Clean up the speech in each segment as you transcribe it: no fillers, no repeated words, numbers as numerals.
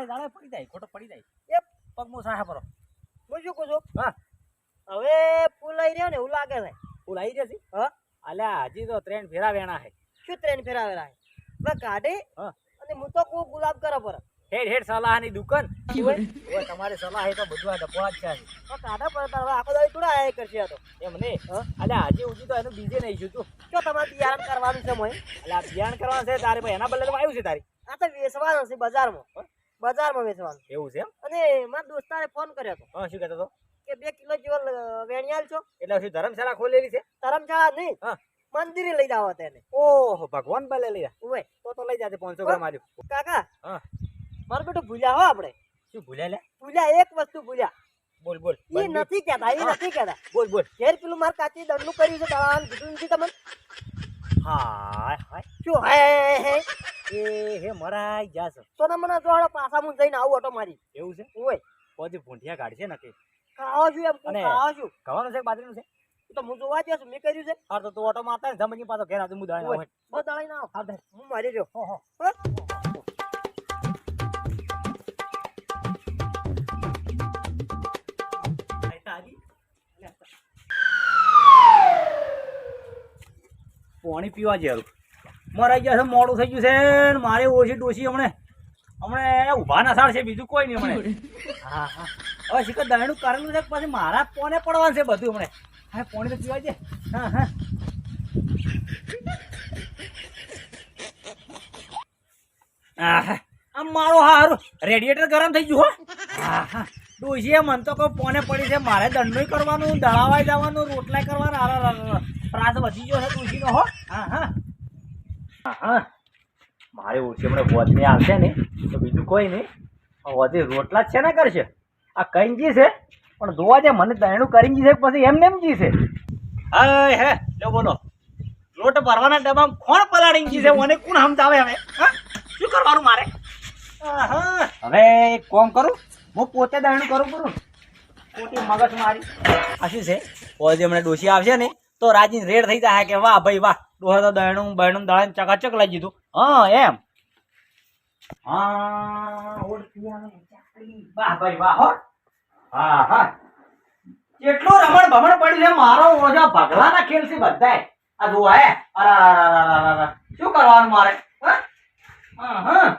દાડે પડી જાય ખોટો પડી જાય એ પગમો સાહે પરો હું શું કહું છું હા હવે પુલ આવી રહ્યો ને એવું લાગે છે પુલ આવી જશે હા અલ્યા હજી તો ટ્રેન ફેરા વેણા હે શું ટ્રેન ફેરાવેલા હવે કાઢી હા અને હું તો કોઈ ગુલાબ કરો પર હેડ હેડ સલાહની દુકાન ઓય તમારી સલાહ હે તો બધું આ ડપોળા જ છે કાઢા પર હવે આખો દાડી થોડા આયા કરશે આ તો એમ નહીં અલ્યા હજી ઉજી તો એનું બીજે નહીં છું તું શું તમારે બિયારણ કરવાનું છે મોય અલ્યા બિયાણ કરવાનું છે તારે ભાઈ એના બદલે આવ્યું છે તારી આ તો વેચવાનું છે બજારમાં વેચવાનું એવું છે એમ અને મારા દોસ્તારે ફોન કર્યો હતો હા શું કહેતો હતો કે 2 કિલો જેવો વેણિયાલ છો એટલે શું ધર્મશાળા ખોલેલી છે ધરમશાળા નહીં હા મંદિરે લઈ જાવ તેને ઓહો ભગવાન ભલે લઈ જા ઓય તો લઈ જાજે 500 ગ્રામ આલ્યું કાકા હા મારું બેટું ભૂલ્યા હો આપણે શું ભૂલ્યા લે ભૂલ્યા એક વસ્તુ ભૂલ્યા બોલ બોલ એ નથી કહેતા બોલ બોલ ઘેર પેલું માર કાચી દંડનું કર્યું છે દવાનું કીધું નથી તમને હાય હાય શું હે એ હે મરાઈ જાસ તો ને મને જોડો પાછા હું જઈને આવું ઓટો મારી એવું છે ઓય પછી ભૂંઠિયા કાઢશે નક્કી ખાવો છું એમ અને ખાવો છું ખાવાનું છે બાજરીનું છે તો હું જોવા જઈશ મેં કર્યું છે હા તો તું ઓટો મારતા ને જમણી પાછો ઘેર આવતું હું દાણા ઓય બસ દળાઈ ના આવ હું મારી રહ્યો હો હો પાણી પીવા જેવું મરાઈ ગયા છે મોડું થઈ ગયું છે ને મારે ઓછી ડોસી હમણે ઊભા ના સાર છે બીજું કોઈ નહીં હમણે હા હા હવે શીખર દહીણું કરેલું છે પછી મારા પોને પડવાનું છે બધું હમણે હા પાણી તો પીવા છે હા હા આમ મારો હારું રેડિયેટર ગરમ થઈ ગયું હો હા હા ડોસીએ મન તો કોઈ પોને પડી છે મારે દંડોય કરવાનું દળાવાય જવાનું રોટલા કરવાના ત્રાસ વધી ગયો છે ડોસીનો હો હા હા હા હા મારે ઓછી હમણાં વોચની આવશે ને તો બીજું કોઈ નહીં વધી રોટલા જ છે ને કરશે આ કંજી છે પણ જોવા જાય મને દહીણું કરી છે પછી એમને એમ જી છે હા હે લો બોલો લોટ ભરવાના ડબ્બામાં કોણ પલાળી છે મને કોણ સમજાવે હવે હા શું કરવાનું મારે હવે એક કોમ કરું હું પોતે દહીણું કરું ખોટી મગજ મારી આ શું છે પછી હમણાં ડોસી આવશે ને તો રાજી રેડ થઈ જાય કે વાહ ભાઈ વાહ ડોહા તો દહીણું બહેણું દળાને ચકાચક લઈ દીધું હા એમ હા વાહ ભાઈ વાહ હો હા હા કેટલું રમણ ભમણ પડ્યું છે મારો ઓછો ભગલાના ખેલ છે બધાય આ જોવા હે અરે શું કરવાનું મારે હા હા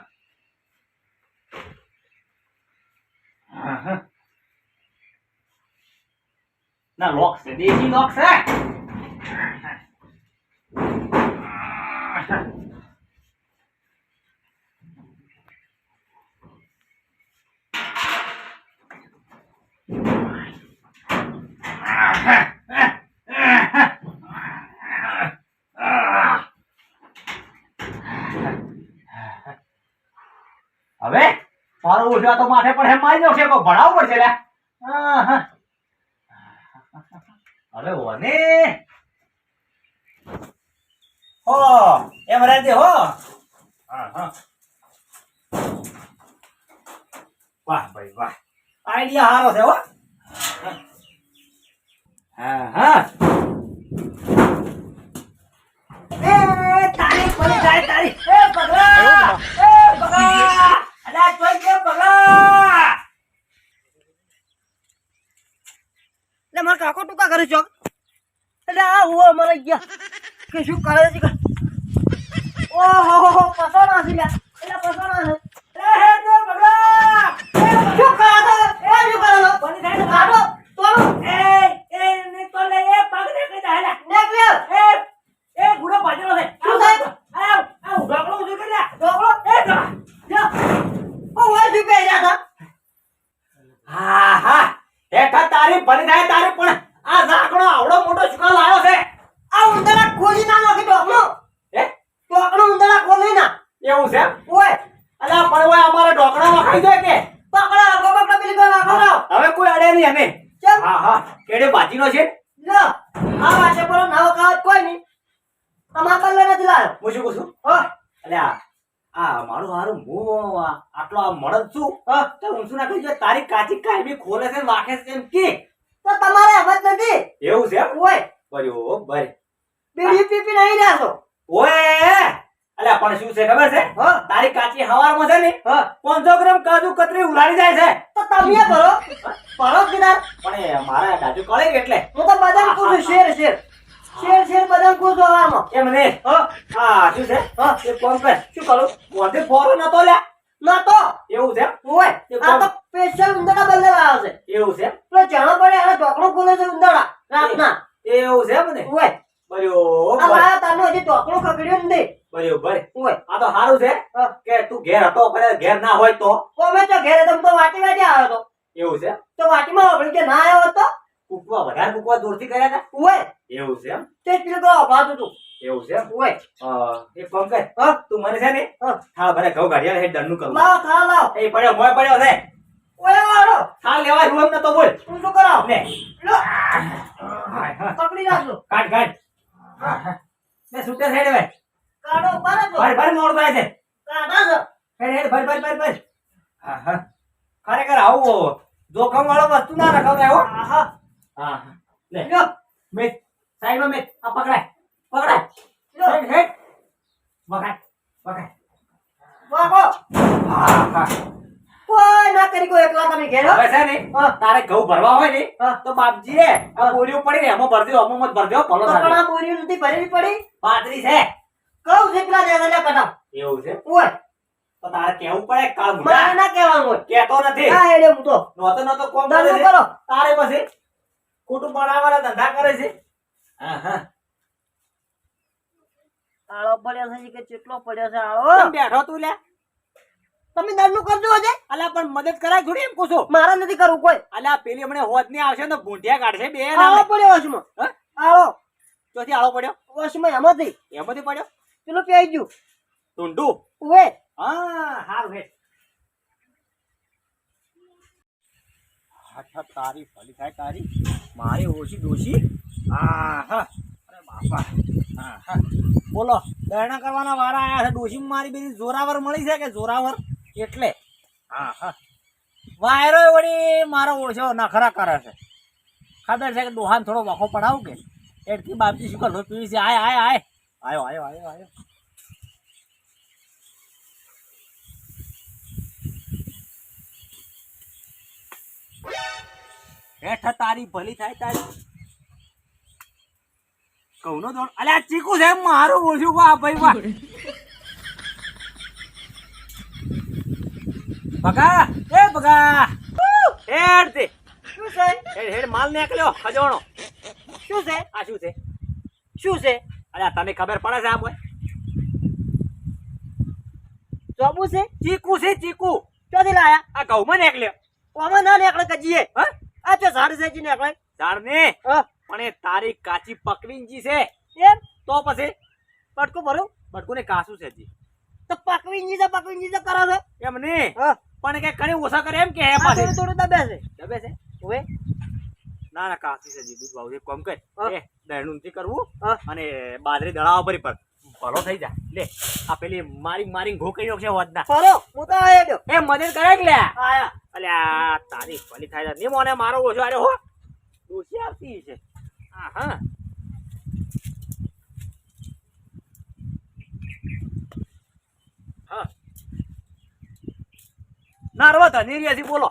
ના લોક છે દેશી લોક છે હવે મારો ઓછા તો માથે પર હેમ મારી દો છે ભણાવવું પડશે લે હવે ઓને હો એમ રહેજે હો હા હા વાહ ભાઈ વાહ આઈડિયા સારો છે હો હા હા એ તારી પડી જાય તારી એ પગલા અલા કોઈ કે પગલા એટલે મારા કાકો ટૂંકા કરે છો એટલે આ હું મરી ગયા કે શું કરે છે ઓહો પસોના છે એટલે પસોના છે એ હે તો પગલા શું કરે છે એ શું કરે છે બની થાય કાઢો તોલો એ ને તો લે એ પગ ને કે જાય નેક લે એ ગુડો બાજરો છે શું થાય આ ઢોકળો શું કરે ઢોકળો એ જા ઓ વાય શું કહે જા હા હા એઠા તારી બની થાય તારી પણ આ ઝાકડો આવડો મોટો ચુકા લાયો છે આ ઉંદરા ખોલી ના નાખી ઢોકળો હે ઢોકળો ઉંદરા ખોલી ના એવું છે ઓય અલા પણ ઓય અમારે ઢોકળામાં ખાઈ જાય કે પકડા ગોબકડા પેલી પર રાખો હવે કોઈ અડે નહીં અમે ચલ હા હા કેડે બાજીનો છે લો આ વાતે બોલો નાવ ખાવત કોઈ નહીં તમાર પર લઈને દિલાયો હું શું કહું છું હો અલ્યા આ મારું હારું હું આટલો મળદ છું તો હું શું નાખું છું તારી કાચી કાયમી ખોલે છે વાખે છે એમ કે તો તમારે સમજ નથી એવું છે ઓય બર્યો બરે બીડી પીપી નહીં જાશો ઓય અલ્યા પણ શું છે ખબર છે હા. તારી કાચી હવારમાં છે ને હા. 500 ગ્રામ કાજુ કતરી ઉલાડી જાય છે તો તમે ભરો ભરો કીધા પણ એ મારા દાદુ કળે કે એટલે હું તો બદામ કું છું શેર બદામ કું છું હવામાં એમ નહીં હા શું છે હા. એ કોમ કર શું કરું મોઢે ફોરો નતો લ્યા ના તો એવું છે ઓય આ તો સ્પેશિયલ ઉંદરડા બદલે આવ્યો છે એવું છે પેલો જાણો પડે આ ઢોકળું ખોલે છે ઉંદરડા રાતના એવું છે મને ઓય આ બરોબર લાયા તાનો હજી ઢોકળું ખગડ્યું જ નહીં બરોબર ઓય આ તો સારું છે હા. કે તું ઘેર હતો પણ ઘેર ના હોય તો અમે તો ઘેરે તમ તો વાટી આવ્યો તો એવું છે તો વાટીમાં આપણે કે ના આવ્યો હતો કૂકવા વધારે કૂકવા દૂરથી કર્યા હતા ઓય એવું છે એમ તે પેલો તો અભાતું તું એવું છે એમ ઓય એક કામ કર હા. તું મને છે ને હા. થાળ ભરે ઘઉં ગાડિયા હેડ દંડનું કરું લાવ થા લાવ એ પડ્યો મોય પડ્યો છે ઓય વાળો થાળ લેવા રૂમ નતો બોલ તું શું કરાવ લે લો હા, પકડી રાખજો કાઢ કાઢ ને છૂટે સાઈડ હવે કાઢો બારે જો ભર ભર મોડ થાય છે કાઢા છો હેડ હેડ ભર ભર ભર ભર હા હા ખરેખર આવું જોખમ વાળો વસ્તુ ના રખાવતા હો આહા હા હા લે લ્યો મેં સાઈડમાં મેં આ પકડાય પકડાય લ્યો હેડ હેડ વગાડ વગાડ વાગો હા હા કોઈ ના કરી કોઈ એકલા તમે ઘેરો હવે છે ને હા. તારે ઘઉં ભરવા હોય ને હા. તો બાપજી આ બોરીઓ પડી ને એમાં ભરજો અમુક મત ભરજો ભલો તો પણ થાય આ બોરી નથી ભરેલી પડી પાતરી છે કઉ જેટલા દે એટલે કટાવ એવું છે ઓય તો તારે કેવું પડે કાળ મારે મુડા ના કહેવાનું હોય કેતો નથી હા હેડે હું તો નતો કોમ દંડો કરે છે કરો તારે પછી ખોટું બનાવવાના ધંધા કરે છે હા હા આળો પડ્યો છે કે કેટલો પડ્યો છે આળો કેમ બેઠો તું લે તમે દંડનું કરજો હજે અલા પણ મદદ કરાય થોડી એમ પૂછો મારા નથી કરવું કોઈ અલા પેલી હમણે હોત ની આવશે ને ભૂંઠિયા કાઢશે બે આળો પડ્યો વશમાં હા? આળો ચોથી આળો પડ્યો વશમાં એમાંથી એમાંથી પડ્યો પેલું પેઈ ગયું ટુંડું ઓએ હા હારું હે હાથ તારી ફલી થાય તારી મારી ઓછી ડોશી હા હા અરે બાપા હા હા બોલો દરણા કરવાના વારા આયા છે ડોશી મારી બધી જોરાવર મળી છે કે જોરાવર એટલે હા હા વાયરો વળી મારો ઓછો નખરા કરે છે ખબર છે કે ડોહાન થોડો વાખો પડાવું કે એટલી બાપજી શું કરો પીવી છે આય આય આય આયો આયો આયો આયો હેઠ તારી ભલી થાય તારી કહું નો દોડ અલ્યા ચીકુ છે મારું ઓછું વાહ ભાઈ વાહ બગા એ બગા હેડ તે શું છે હેડ હેડ માલ નીકળ્યો ખજોણો શું છે આ શું છે શું છે અલ્યા તને ખબર પડે છે આ બોય જોબુ છે ચીકુ છે ચીકુ ચોથી લાયા આ ઘઉંમાં નીકળ્યો ઓમાં ના નીકળે કજીએ હા આ તો ઝાડ છે જી નીકળે ઝાડ ને હા પણ એ તારી કાચી પકવીનજી છે એમ તો પછી પટકો ભરું બટકુને કાસું છે જી તો પકવીજી તો કરો છો એમ ને હા પણ કે કણી ઓછા કરે એમ કે હે આ પાછી થોડું થોડું દબે છે દબે છે ઓએ ના ના કાસી છે જી દૂધ ભાવ એક કામ કર હા. એ દહેણું નથી કરવું હા. અને બાજરી દળાવા પરી પર ભલો થઈ જા લે આ પેલી મારી ઘોકરીઓ છે હોદના ફરો હું તો આયો ગયો એ મદદ કરે કે લે આયા અલ્યા તારી ભલી થાય ને મોને મારો ઓછો અરે હો દોશી આવતી છે હા હા હા નારવા ધની બોલો